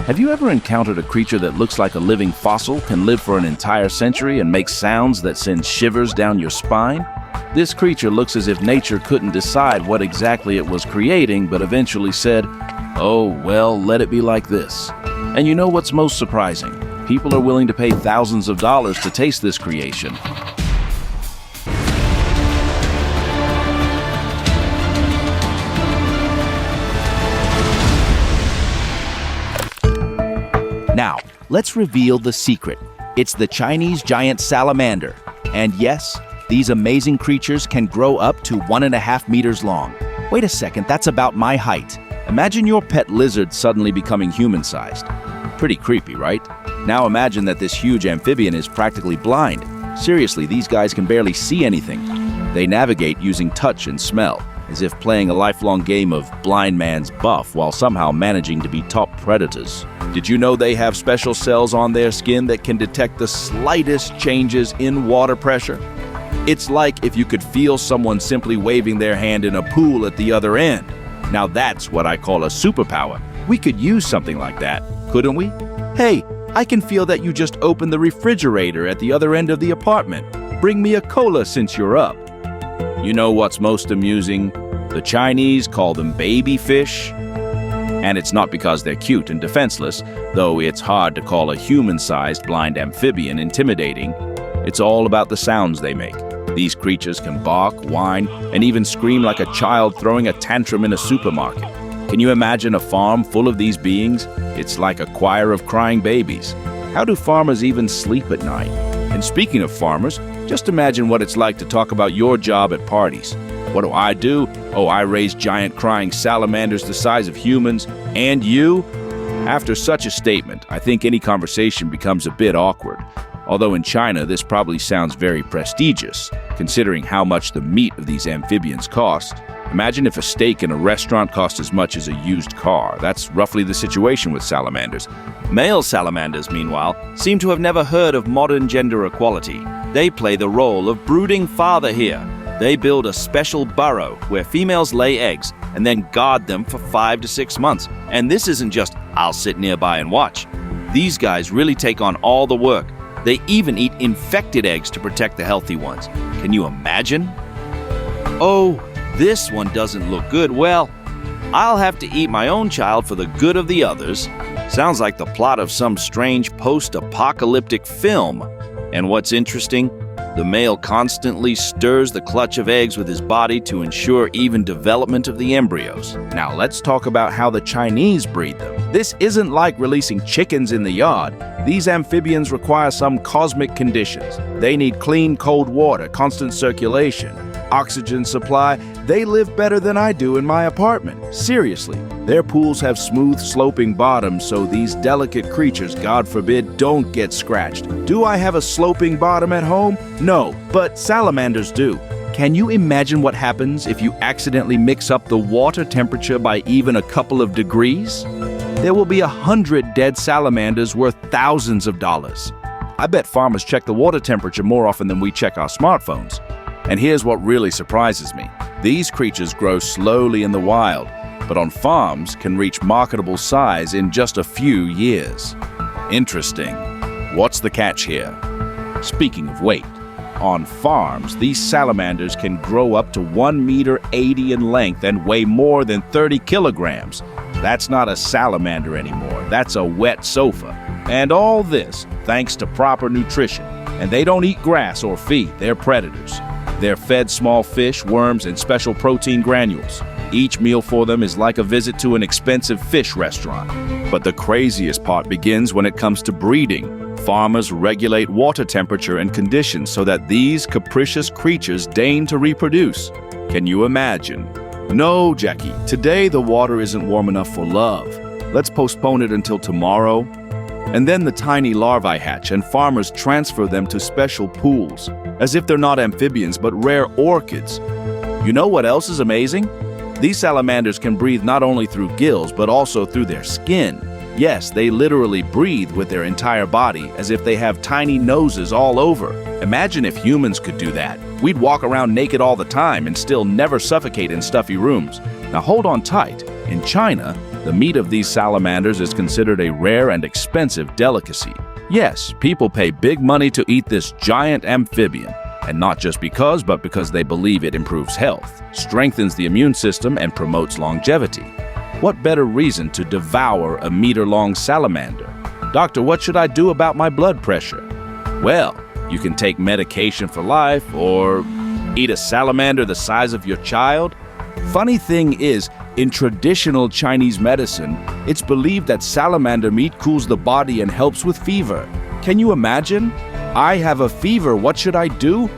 Have you ever encountered a creature that looks like a living fossil, can live for an entire century, and makes sounds that send shivers down your spine? This creature looks as if nature couldn't decide what exactly it was creating, but eventually said, "Oh, well, let it be like this." And you know what's most surprising? People are willing to pay thousands of dollars to taste this creation. Now, let's reveal the secret. It's the Chinese giant salamander. And yes, these amazing creatures can grow up to 1.5 meters long. Wait a second, that's about my height. Imagine your pet lizard suddenly becoming human-sized. Pretty creepy, right? Now imagine that this huge amphibian is practically blind. Seriously, these guys can barely see anything. They navigate using touch and smell, as if playing a lifelong game of blind man's buff while somehow managing to be top predators. Did you know they have special cells on their skin that can detect the slightest changes in water pressure? It's like if you could feel someone simply waving their hand in a pool at the other end. Now that's what I call a superpower. We could use something like that, couldn't we? Hey, I can feel that you just opened the refrigerator at the other end of the apartment. Bring me a cola since you're up. You know what's most amusing? The Chinese call them baby fish. And it's not because they're cute and defenseless, though it's hard to call a human-sized blind amphibian intimidating. It's all about the sounds they make. These creatures can bark, whine, and even scream like a child throwing a tantrum in a supermarket. Can you imagine a farm full of these beings? It's like a choir of crying babies. How do farmers even sleep at night? And speaking of farmers, just imagine what it's like to talk about your job at parties. What do? Oh, I raise giant crying salamanders the size of humans. And you? After such a statement, I think any conversation becomes a bit awkward. Although in China, this probably sounds very prestigious, considering how much the meat of these amphibians cost. Imagine if a steak in a restaurant cost as much as a used car. That's roughly the situation with salamanders. Male salamanders, meanwhile, seem to have never heard of modern gender equality. They play the role of brooding father here. They build a special burrow where females lay eggs and then guard them for 5 to 6 months. And this isn't just, I'll sit nearby and watch. These guys really take on all the work. They even eat infected eggs to protect the healthy ones. Can you imagine? Oh, this one doesn't look good. Well, I'll have to eat my own child for the good of the others. Sounds like the plot of some strange post-apocalyptic film. And what's interesting? The male constantly stirs the clutch of eggs with his body to ensure even development of the embryos. Now let's talk about how the Chinese breed them. This isn't like releasing chickens in the yard. These amphibians require some cosmic conditions. They need clean, cold water, constant circulation, oxygen supply. They live better than I do in my apartment. Seriously, their pools have smooth, sloping bottoms, so these delicate creatures, God forbid, don't get scratched. Do I have a sloping bottom at home? No, but salamanders do. Can you imagine what happens if you accidentally mix up the water temperature by even a couple of degrees? There will be 100 dead salamanders worth thousands of dollars. I bet farmers check the water temperature more often than we check our smartphones. And here's what really surprises me. These creatures grow slowly in the wild, but on farms can reach marketable size in just a few years. Interesting. What's the catch here? Speaking of weight, on farms, these salamanders can grow up to 1.80 meters in length and weigh more than 30 kilograms. That's not a salamander anymore. That's a wet sofa. And all this thanks to proper nutrition. And they don't eat grass or feed, they're predators. They're fed small fish, worms, and special protein granules. Each meal for them is like a visit to an expensive fish restaurant. But the craziest part begins when it comes to breeding. Farmers regulate water temperature and conditions so that these capricious creatures deign to reproduce. Can you imagine? No, Jackie, today the water isn't warm enough for love. Let's postpone it until tomorrow. And then the tiny larvae hatch and farmers transfer them to special pools, as if they're not amphibians but rare orchids. You know what else is amazing? These salamanders can breathe not only through gills but also through their skin. Yes, they literally breathe with their entire body, as if they have tiny noses all over. Imagine if humans could do that. We'd walk around naked all the time and still never suffocate in stuffy rooms. Now hold on tight. In China, The meat of these salamanders is considered a rare and expensive delicacy. Yes, people pay big money to eat this giant amphibian. And not just because, but because they believe it improves health, strengthens the immune system, and promotes longevity. What better reason to devour a meter-long salamander? Doctor, what should I do about my blood pressure? Well, you can take medication for life or eat a salamander the size of your child. Funny thing is, in traditional Chinese medicine, it's believed that salamander meat cools the body and helps with fever. Can you imagine? I have a fever, what should I do?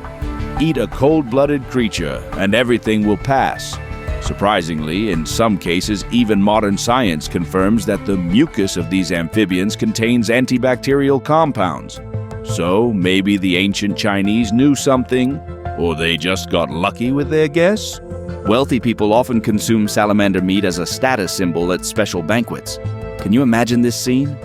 Eat a cold-blooded creature and everything will pass. Surprisingly, in some cases, even modern science confirms that the mucus of these amphibians contains antibacterial compounds. So maybe the ancient Chinese knew something, or they just got lucky with their guess? Wealthy people often consume salamander meat as a status symbol at special banquets. Can you imagine this scene?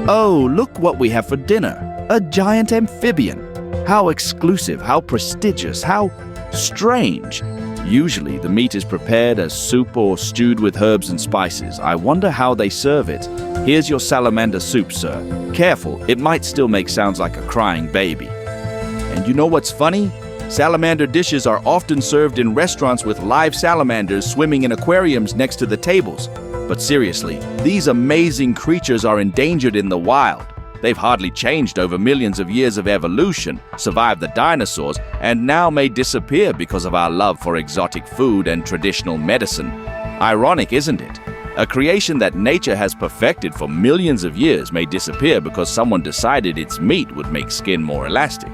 Oh, look what we have for dinner. A giant amphibian. How exclusive, how prestigious, how strange. Usually, the meat is prepared as soup or stewed with herbs and spices. I wonder how they serve it. Here's your salamander soup, sir. Careful, it might still make sounds like a crying baby. And you know what's funny? Salamander dishes are often served in restaurants with live salamanders swimming in aquariums next to the tables. But seriously, these amazing creatures are endangered in the wild. They've hardly changed over millions of years of evolution, survived the dinosaurs, and now may disappear because of our love for exotic food and traditional medicine. Ironic, isn't it? A creation that nature has perfected for millions of years may disappear because someone decided its meat would make skin more elastic.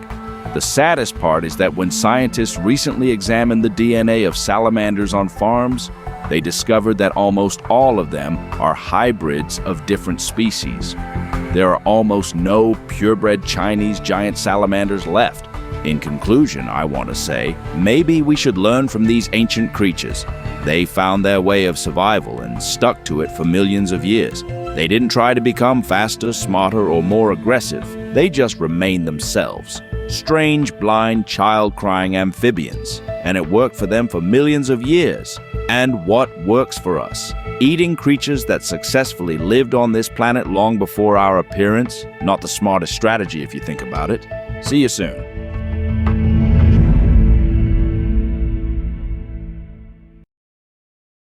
The saddest part is that when scientists recently examined the DNA of salamanders on farms, they discovered that almost all of them are hybrids of different species. There are almost no purebred Chinese giant salamanders left. In conclusion, I want to say, maybe we should learn from these ancient creatures. They found their way of survival and stuck to it for millions of years. They didn't try to become faster, smarter, or more aggressive. They just remained themselves. Strange, blind, child-crying amphibians. And it worked for them for millions of years. And what works for us? Eating creatures that successfully lived on this planet long before our appearance? Not the smartest strategy if you think about it. See you soon.